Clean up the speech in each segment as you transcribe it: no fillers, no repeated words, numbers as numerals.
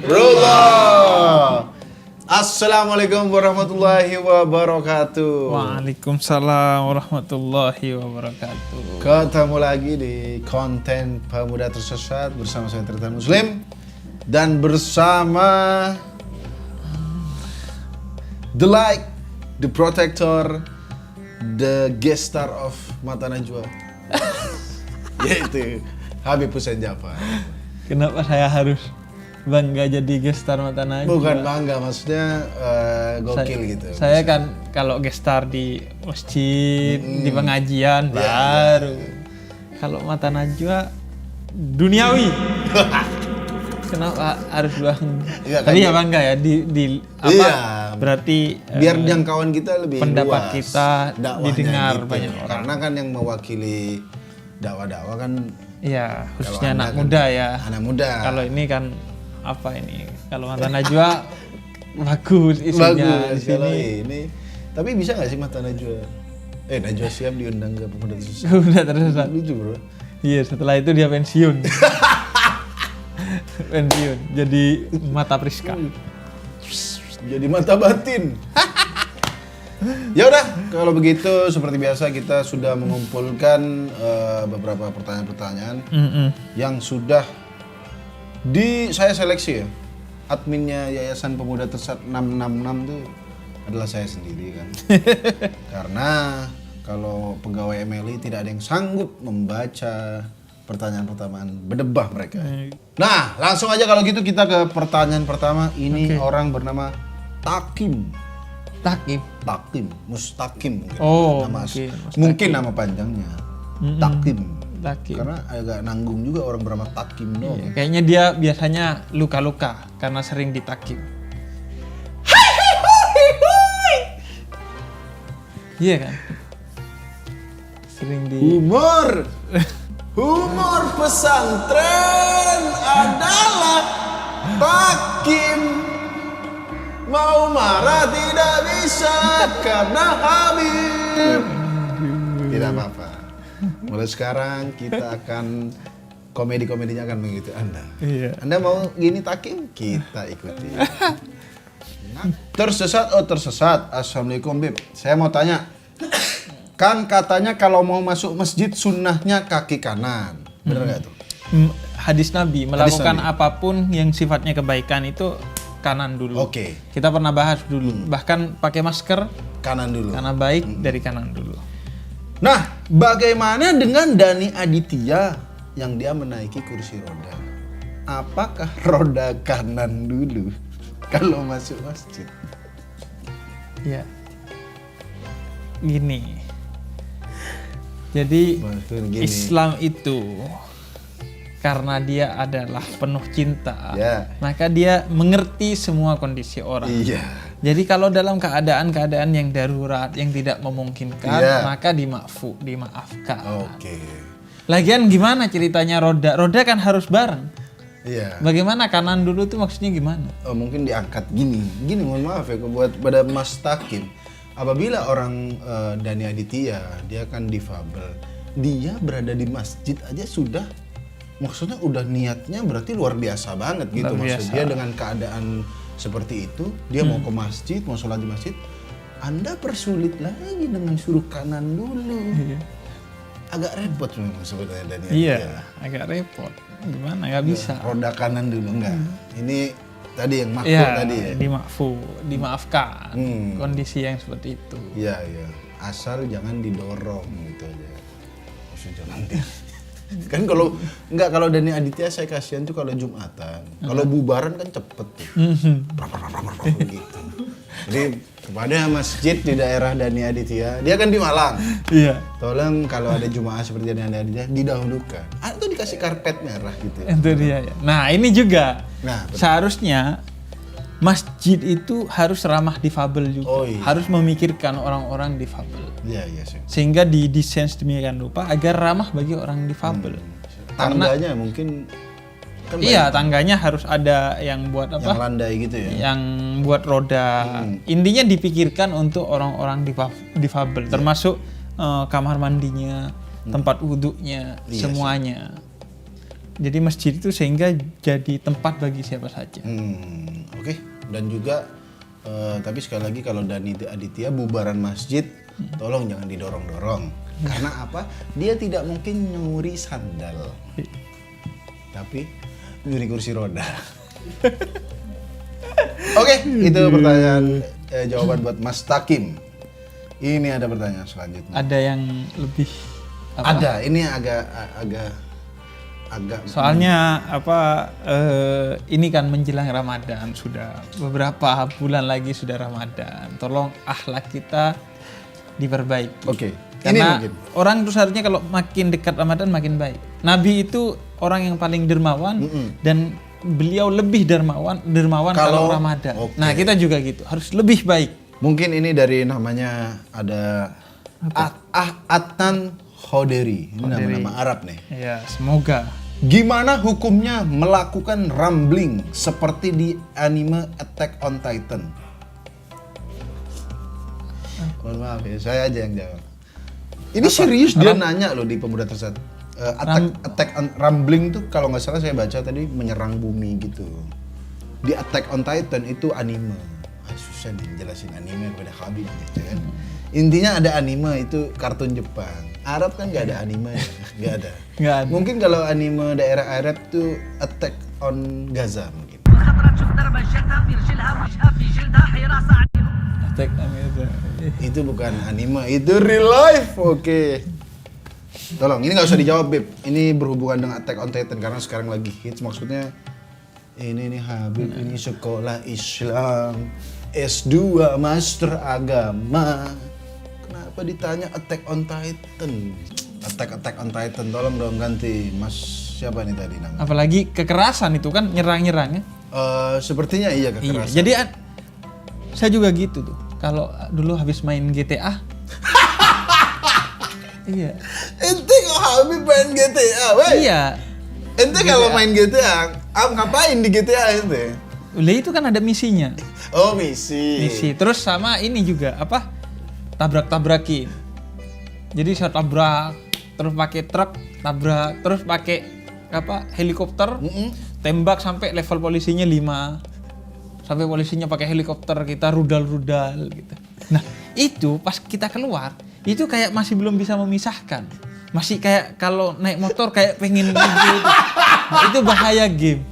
Astaghfirullah. Assalamualaikum warahmatullahi wabarakatuh. Waalaikumsalam warahmatullahi wabarakatuh. Ketemu lagi di konten Pemuda Tersesat bersama saya Tirta Muslim dan bersama The Light, The Protector, The Guest Star of Mata Najwa, yaitu Habib Hussein Jafar. Kenapa saya harus bangga jadi guest star Mata Najwa? Bukan bangga, maksudnya gokil gitu. Saya kan kalau guest star di masjid, di pengajian baru. Kalau Mata Najwa duniawi. Kenapa harus bangga? Iya, Tapi kan ya bangga ya di apa? Iya. Berarti Biar jangkauan kita lebih pendapat luas, kita dakwahnya didengar gitu. banyak orang. Karena kan yang mewakili dakwah-dakwah kan Iya, khususnya Anda anak kan muda ya. anak muda. Kalau ini kan apa ini? Kalau Mata Najwa bagus isinya di Kalau sini. ini. Tapi bisa nggak sih Mata Najwa? Najwa Shihab diundang ke Pemuda Tersesat. Udah tersesat. Lucu bro. Iya, setelah itu dia pensiun. Pensiun jadi Mata Priska. Jadi mata batin. Ya udah, kalau begitu seperti biasa kita sudah mengumpulkan beberapa pertanyaan-pertanyaan yang sudah saya seleksi ya. Adminnya Yayasan Pemuda Tersesat 666 itu adalah saya sendiri kan. Karena kalau pegawai MLI tidak ada yang sanggup membaca pertanyaan-pertanyaan berdebah mereka. Nah, langsung aja kalau gitu kita ke pertanyaan pertama. Ini orang bernama Takim. Takim, Mustaqim mungkin. Oh, nama mungkin mungkin nama panjangnya. Takim. Takim. Karena agak nanggung juga orang bernama Takim dong. Iya, kayaknya dia biasanya luka-luka karena sering ditakim. Iya kan? Sering di Humor pesantren adalah Takim. Mau marah tidak bisa karena Habib. Tidak apa-apa. Mulai sekarang kita akan komedinya akan mengikuti Anda. Iya. Anda mau gini Takim? Kita ikuti. Tersesat. Assalamualaikum Bib. Saya mau tanya. Kan katanya kalau mau masuk masjid sunnahnya kaki kanan. Benar nggak tuh? Hadis Nabi melakukan Nabi. apapun yang sifatnya kebaikan itu kanan dulu. Oke. Kita pernah bahas dulu. Bahkan pakai masker Kanan dulu. karena baik dari kanan dulu. Nah, bagaimana dengan Dani Aditya yang dia menaiki kursi roda? Apakah roda kanan dulu kalau masuk masjid? Ya. Gini. Jadi Gini. Islam itu karena dia adalah penuh cinta, maka dia mengerti semua kondisi orang. Iya. Jadi kalau dalam keadaan-keadaan yang darurat, yang tidak memungkinkan, maka dimaafkan. Oke. Lagian gimana ceritanya roda? Roda kan harus bareng. Iya. Bagaimana kanan dulu tuh maksudnya gimana? Oh, mungkin diangkat gini. Mohon maaf ya buat pada Mas Takim. Apabila orang Dani Aditya, dia kan difabel. Dia berada di masjid aja sudah, maksudnya udah niatnya berarti luar biasa banget gitu. Maksudnya dengan keadaan seperti itu, dia mau ke masjid, mau sholat di masjid, Anda persulit lagi dengan suruh kanan dulu. Agak repot memang sebenarnya Dani Aditya. Iya, agak repot. Gimana? Nggak bisa. Roda kanan dulu enggak. Ini tadi yang makhluk tadi ya. Dimaafkan. Kondisi yang seperti itu. Iya. Asal jangan didorong gitu aja. Maksudnya jangan kan kalau Dani Aditya saya kasihan tuh kalau Jumatan. Kalau bubaran kan cepet tuh. Gitu. Jadi kepada masjid di daerah Dani Aditya, dia kan di Malang. Iya. Tolong kalau ada Jumaah seperti Dani Aditya didahulukan. Atau dikasih karpet merah gitu. Itu dia ya. Nah, ini juga. Nah, seharusnya masjid itu harus ramah difabel juga. Oh, iya. Harus memikirkan orang-orang difabel. Iya sih. Sehingga didesain sedemikian rupa agar ramah bagi orang difabel. Tangganya mungkin kan iya, tangganya harus ada yang buat apa? Yang landai gitu ya. Yang buat roda. Intinya dipikirkan untuk orang-orang difabel, termasuk kamar mandinya, tempat wudhunya, semuanya. Jadi masjid itu sehingga jadi tempat bagi siapa saja. Oke. Dan juga tapi sekali lagi kalau Dani Aditya bubaran masjid, tolong jangan didorong-dorong. Karena apa? Dia tidak mungkin nyuri sandal. Tapi nyuri kursi roda. Oke, itu pertanyaan jawaban buat Mas Takim. Ini ada pertanyaan selanjutnya. Ada yang lebih apa? Ada, ini agak Soalnya ini kan menjelang Ramadan, sudah beberapa bulan lagi sudah Ramadan. Tolong akhlak kita diperbaiki. Oke. Karena Ini mungkin. orang itu seharusnya kalau makin dekat Ramadan makin baik. Nabi itu orang yang paling dermawan dan beliau lebih dermawan kalau Ramadan. Okay. Nah, kita juga gitu, harus lebih baik. Mungkin ini dari namanya ada Adnan Khoderi. Ini nama-nama Arab nih. Ya, semoga. Gimana hukumnya melakukan rambling seperti di anime Attack on Titan? Mohon maaf ya, saya aja yang jawab. Ini serius dia nanya loh di Pemuda Tersesat. Attack on rambling tuh kalau nggak salah saya baca tadi menyerang bumi gitu. Di Attack on Titan itu anime. Susah nih jelasin anime kepada Habib gitu kan. Intinya ada anime itu kartun Jepang. Arab kan nggak ada anime ya, nggak ada. Mungkin kalau anime daerah Arab tuh Attack on Gaza mungkin. Attack on Gaza. Itu bukan anime, itu real life. Oke. Tolong, ini nggak usah dijawab Beb. Ini berhubungan dengan Attack on Titan karena sekarang lagi hits. Maksudnya ini nih Habib, ini sekolah Islam S2 Master Agama. Kenapa ditanya Attack on Titan? Attack on Titan, tolong dong ganti. Mas siapa nih tadi namanya? Apalagi kekerasan itu kan nyerang-nyerang ya. Sepertinya iya kekerasan. Iya, jadi saya juga gitu tuh. Kalau dulu habis main GTA. Iya. Ente kok Habib main GTA, weh? Iya. Ente kalau main GTA, ngapain di GTA ente? Udah itu kan ada misinya. Oh, misi. Terus sama ini juga apa? Tabrak-tabrakin. Jadi saya tabrak, terus pakai truk, tabrak, terus pakai apa? Helikopter. Tembak sampai level polisinya 5. Sampai polisinya pakai helikopter, kita rudal-rudal gitu. Nah, itu pas kita keluar, itu kayak masih belum bisa memisahkan. Masih kayak kalau naik motor kayak pengen gitu. Nah, itu bahaya game.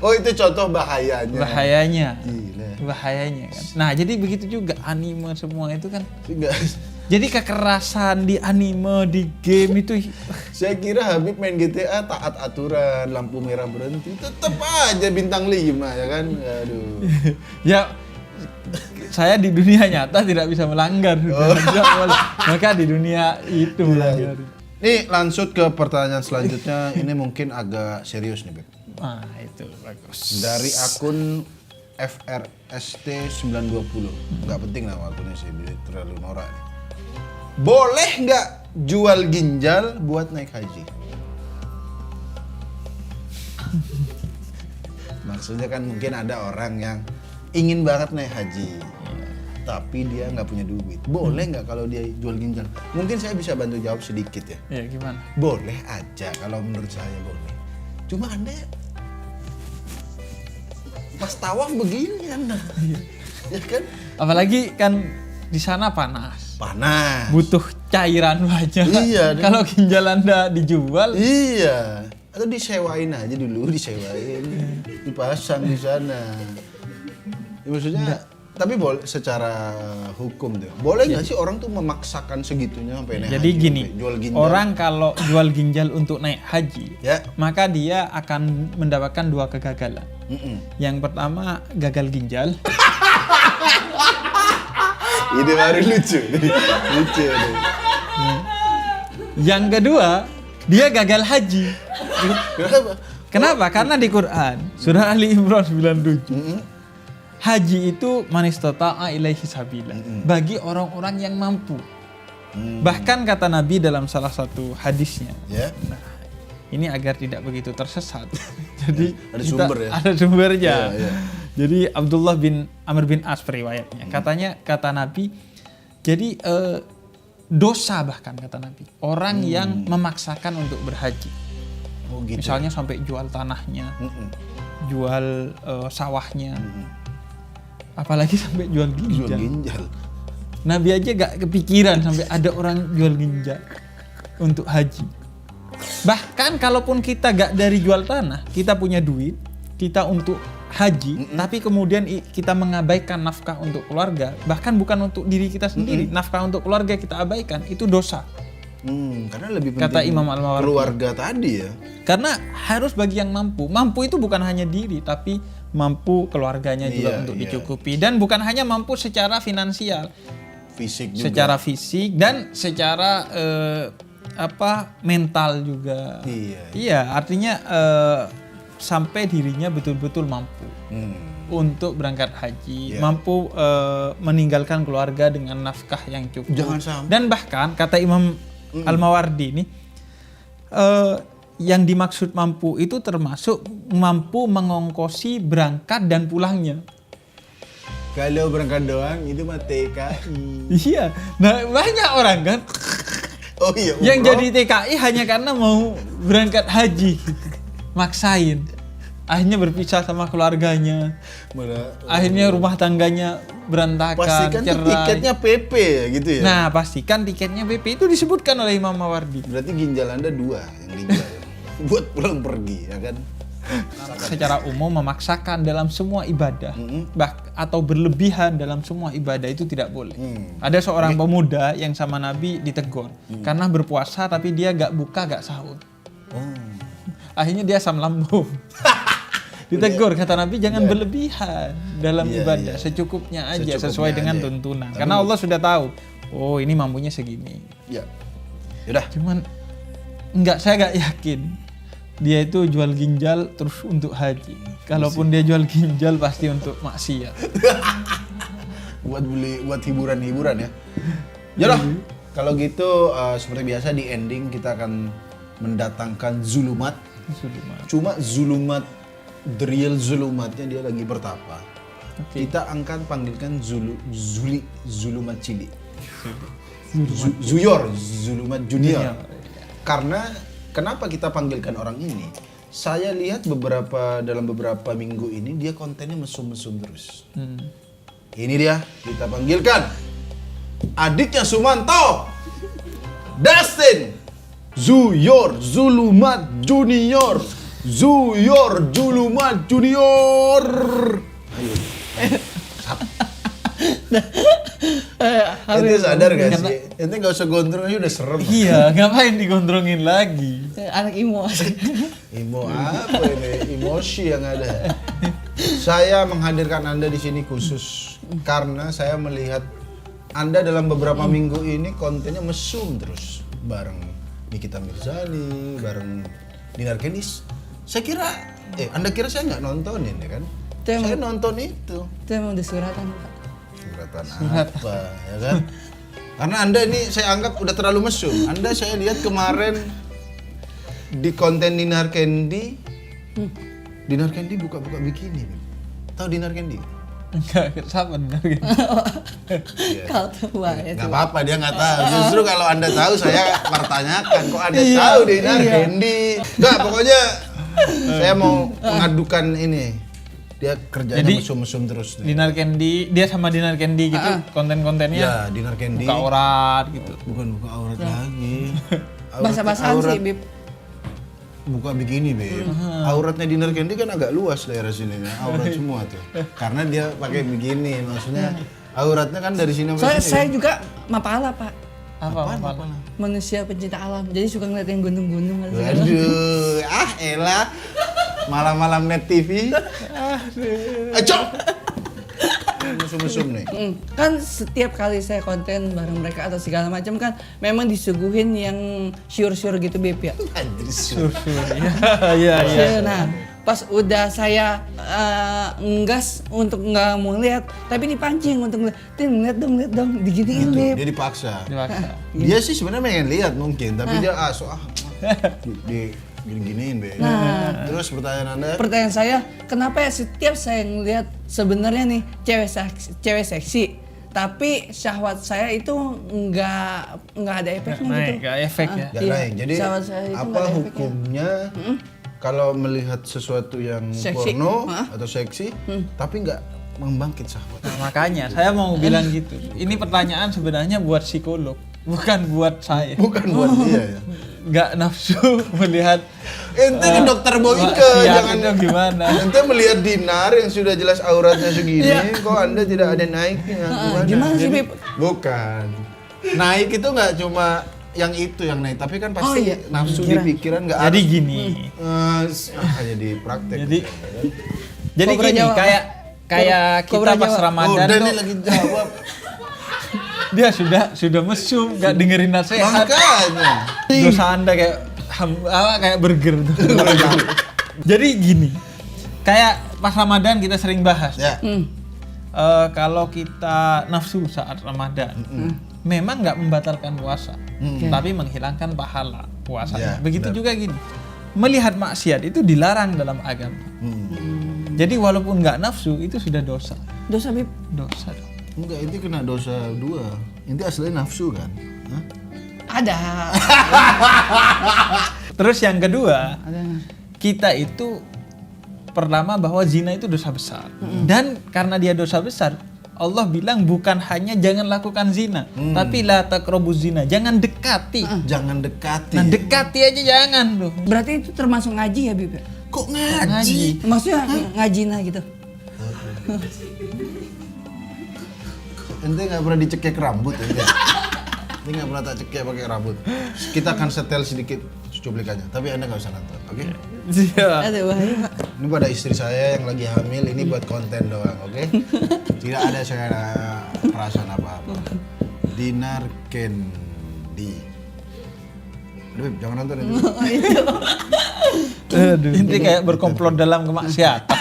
Oh, itu contoh bahayanya. Gila. Bahayanya kan. Nah, jadi begitu juga anime semua itu kan. Enggak. Jadi kekerasan di anime, di game itu. Saya kira Habib main GTA taat aturan, lampu merah berhenti, tetap aja bintang 5 ya kan. Aduh. Ya, saya di dunia nyata tidak bisa melanggar. Maka di dunia itu melanggar. Nih lanjut ke pertanyaan selanjutnya. Ini mungkin agak serius nih Beb. Ah, itu bagus. Dari akun FRST920. Nggak penting nama akunnya sih, terlalu norak nih. Boleh nggak jual ginjal buat naik haji? Maksudnya kan mungkin ada orang yang ingin banget naik haji, tapi dia nggak punya duit. Boleh nggak kalau dia jual ginjal? Mungkin saya bisa bantu jawab sedikit ya. Ya gimana? Boleh aja kalau menurut saya boleh. Cuma Anda pas tawaf begini Anda. Ya kan? Apalagi kan di sana panas. Butuh cairan banyak. Iya. Kalau ginjal Anda dijual. Iya. Atau disewain aja dulu, dipasang di sana. Ya, maksudnya, tapi boleh secara hukum tuh. Boleh nggak sih orang tuh memaksakan segitunya sampai naik Jadi haji, gini, jual ginjal? orang kalau jual ginjal untuk naik haji, ya, maka dia akan mendapatkan 2 kegagalan. Yang pertama gagal ginjal. Ini baru lucu nih. Yang kedua, dia gagal haji. Kenapa? Karena di Quran surah Ali Imran 97. Haji itu manistata'a ilaihi sabila. Bagi orang-orang yang mampu. Bahkan kata Nabi dalam salah satu hadisnya. Ya. Nah, ini agar tidak begitu tersesat. Jadi ada sumber ya. Ada sumbernya. Ya. Jadi Abdullah bin Amr bin As periwayatnya. Kata Nabi, jadi dosa bahkan kata Nabi. Orang yang memaksakan untuk berhaji. Oh, gitu. Misalnya sampai jual tanahnya, Mm-mm. jual sawahnya, apalagi sampai jual Jual ginjal. ginjal. Nabi aja gak kepikiran sampai ada orang jual ginjal untuk haji. Bahkan kalaupun kita gak dari jual tanah, kita punya duit, kita untuk haji, tapi kemudian kita mengabaikan nafkah untuk keluarga, bahkan bukan untuk diri kita sendiri, nafkah untuk keluarga kita abaikan, itu dosa. Karena lebih penting Kata Imam Al-Mawardi. keluarga tadi ya. Karena harus bagi yang mampu. Mampu itu bukan hanya diri, tapi mampu keluarganya juga Iya, untuk iya. dicukupi. Dan bukan hanya mampu secara finansial, Fisik juga. secara fisik dan secara mental juga. Iya. Iya, artinya sampai dirinya betul-betul mampu untuk berangkat haji, Iya. mampu meninggalkan keluarga dengan nafkah yang cukup. Jangan sampai. Dan bahkan kata Imam Al-Mawardi ini, yang dimaksud mampu itu termasuk mampu mengongkosi berangkat dan pulangnya. Kalau berangkat doang itu mah TKI. Iya, nah banyak orang kan Oh iya. yang umroh. jadi TKI hanya karena mau berangkat haji, maksain. Akhirnya berpisah sama keluarganya, akhirnya rumah tangganya berantakan, Pastikan tuh cerai. tiketnya PP ya gitu ya. Nah, pastikan tiketnya BP itu disebutkan oleh Imam Mawardi. Berarti ginjal Anda 2 yang dijual. Buat pulang pergi ya kan. Secara umum memaksakan dalam semua ibadah, atau berlebihan dalam semua ibadah itu tidak boleh. Ada seorang pemuda yang sama Nabi ditegur karena berpuasa tapi dia gak buka, gak sahur. Akhirnya dia asam lambung. Ditegur kata Nabi, jangan berlebihan dalam Iya, ibadah, iya. secukupnya aja Secukupnya sesuai dengan aja. tuntunan. Tapi- Karena Allah sudah tahu, oh ini mampunya segini. Ya. Yaudah. Cuman saya nggak yakin dia itu jual ginjal terus untuk haji. Kalaupun dia jual ginjal pasti untuk maksiat. buat hiburan-hiburan ya. Yaudah. Kalau gitu seperti biasa di ending kita akan mendatangkan Zulumat. Cuma Zulumat, the real Zulumatnya dia lagi bertapa. Oke. Kita akan panggilkan Zulumat Cili. Zuyor, Zulumat Junior. Karena kenapa kita panggilkan orang ini? Saya lihat dalam beberapa minggu ini dia kontennya mesum-mesum terus. Ini dia, kita panggilkan adiknya Sumanto, Dustin, Zuyor Zulumat Junior. Zuyor Zulumat Junior. Ayo. Ente sadar gak sih? Ente gak usah gondrong aja udah serem. Iya, ngapain digondrongin lagi? Anak imo. Imo apa ini? Emosi yang ada. Saya menghadirkan Anda di sini khusus karena saya melihat Anda dalam beberapa minggu ini kontennya mesum terus bareng Nikita Mirzani, bareng Dinar Kendis. Saya kira, Anda kira saya nggak nontonin ya kan? Saya nonton itu. Itu emang udah suratan, Pak. Suratan apa ya kan? Karena Anda ini saya anggap udah terlalu mesum. Anda saya lihat kemarin di konten Dinar Kendi, Dinar Kendi buka-buka bikini. Tahu Dinar Kendi? Enggak, sama benar gitu. Kau tahu ya. Gak apa-apa dia nggak tahu. Justru kalau Anda tahu saya pertanyakan kok Anda tahu Dinar Kendi. Nggak, pokoknya saya mau mengadukan ini. Dia kerjanya Jadi, mesum-mesum terus. nih. Dinar Kendi, dia sama Dinar Kendi gitu, konten-kontennya Ya, Dinar Kendi. buka aurat gitu. Bukan buka aurat lagi. Bahasa-bahasaan sih, Bib. Buka bikini, Beb. Auratnya Dinar Kendi kan agak luas daerah sini, aurat semua tuh. Karena dia pakai bikini, maksudnya auratnya kan dari sini sampai Saya sini. juga mapala, Pak. Apa? Manusia pencinta alam. Jadi suka ngeliatin gunung-gunung. Waduh, elah. Malam-malam net TV. Ayo. Mesum-mesum nih. Kan setiap kali saya konten bareng mereka atau segala macam kan memang disuguhin yang syur-syur gitu, Beb ya. Anjir, Iya. Nah, pas udah saya ngegas untuk nggak mau lihat, tapi dipancing untuk ngeliat. Lihat dong, diginiin, Beb. Dia dipaksa. Dewasa. Dia sih sebenarnya pengen lihat mungkin, tapi dia di giniin, Beb. Terus pertanyaan Anda? Pertanyaan saya, kenapa ya setiap saya ngeliat sebenarnya nih cewek seksi, tapi syahwat saya itu nggak ada efeknya gitu. Naik, nggak efek ya. Nggak Iya, naik. Jadi syahwat saya itu apa nggak ada efeknya. hukumnya kalau melihat sesuatu yang Seksi. porno atau seksi, tapi nggak membangkit syahwat? Nah, makanya saya mau bilang gitu. Ini pertanyaan sebenarnya buat psikolog, bukan buat saya. Bukan buat dia ya. Nggak nafsu melihat Ente ke dokter Boyke, maksiat jangan itu gimana. Ente melihat Dinar yang sudah jelas auratnya segini, kok Anda tidak ada naiknya? Gimana sih, Beb? Bukan. Naik itu nggak cuma yang itu yang naik, tapi kan pasti Oh, iya. nafsu di Kira. pikiran nggak Jadi harus, gini. hanya di praktek. Jadi Kobra gini, Jawa. kayak Kobra kita pas Jawa. Ramadan Udah nih tuh lagi jawab. dia sudah mesum, nggak dengerin nasihat. Makanya. Dosa Anda kayak kayak burger tuh. Jadi gini, kayak pas Ramadan kita sering bahas. Ya. Kalau kita nafsu saat Ramadan, memang nggak membatalkan puasa, tapi menghilangkan pahala puasanya. Ya, Begitu benar. juga gini, melihat maksiat itu dilarang dalam agama. Jadi walaupun nggak nafsu itu sudah dosa, Dosa, Bib. dosa dong. Enggak, itu kena dosa 2. Inti aslinya nafsu kan? Hah? Ada. Terus yang kedua, Ada. kita itu pertama bahwa zina itu dosa besar. Dan karena dia dosa besar, Allah bilang bukan hanya jangan lakukan zina, tapi la taqrabuz zina, jangan dekati. Jangan dekati. Nah, dekati aja jangan loh. Berarti itu termasuk ngaji ya, Bib? Kok ngaji? Maksudnya ngajina gitu. Ente nggak pernah dicekek rambut ente. Ini nggak pernah tak cekek pakai rambut. Kita akan setel sedikit cuplikannya, tapi Anda nggak usah nonton, oke? Iya. Ada bahaya, Pak. Ini pada istri saya yang lagi hamil, ini buat konten doang, oke? Tidak ada saya ada perasaan apa-apa. Dinar Candy. Aduh, Beb, jangan nonton itu. Aduh. Inti kayak berkomplot dalam kemaksiatan.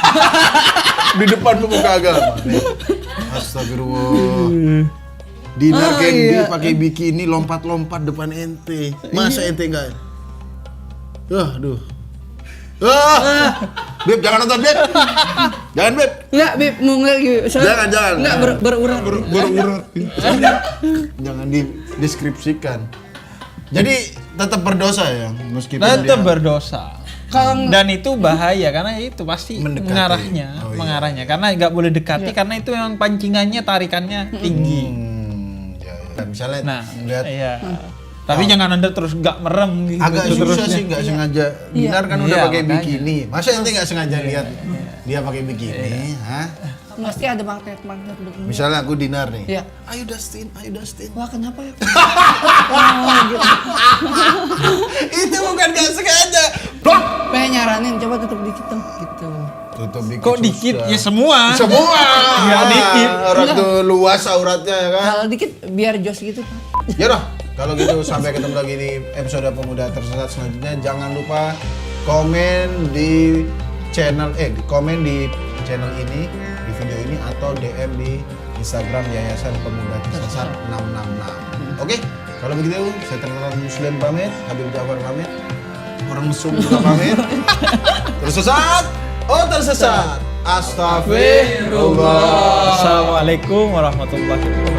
Di depan pemuka agama. Astagfirullah. Dinar Candy pakai bikini lompat-lompat depan ente. Masa ente enggak? Aduh. Beb, jangan nonton, Beb. Jangan, Beb. Enggak, Bib, mau ngeliat gitu. Jangan. Enggak berurat. Berurat. Jangan dideskripsikan. Jadi tetap berdosa ya, meskipun Tetap dia berdosa. Dan itu bahaya karena itu pasti Mendekati. mengarahnya, Oh, iya. mengarahnya. Karena nggak boleh dekati karena itu memang pancingannya, tarikannya tinggi. Ya. Misalnya Nah, melihat iya. Tapi jangan Anda terus nggak merem gitu. agak susah terusnya. sih nggak sengaja. Dinar kan udah Iya, pakai makanya. bikini. Masa ente nggak sengaja lihat dia pakai bikini, hah? Mesti ada magnet-magnet begini. Misalnya aku Dinar nih. Iya. Ayo Dustin. Wah, kenapa ya? Itu bukan nggak sengaja. Blok. Pengen nyaranin, coba tutup dikit dong. Gitu. Tutup dikit. Kok dikit? susah. Ya semua. Semua. Nggak dikit. Orang tuh luas auratnya ya kan. Kalau dikit biar jos gitu, Pak. Ya udah, kalau gitu sampai ketemu lagi di episode Pemuda Tersesat selanjutnya. Jangan lupa komen di channel komen di channel ini, di video ini atau DM di Instagram Yayasan Pemuda Tersesat 666. Oke, kalau begitu saya Terkenal Muslim pamit, Habib Jafar pamit, orang mesum juga pamit. Tersesat, oh tersesat. Astagfirullah. Assalamualaikum warahmatullahi wabarakatuh.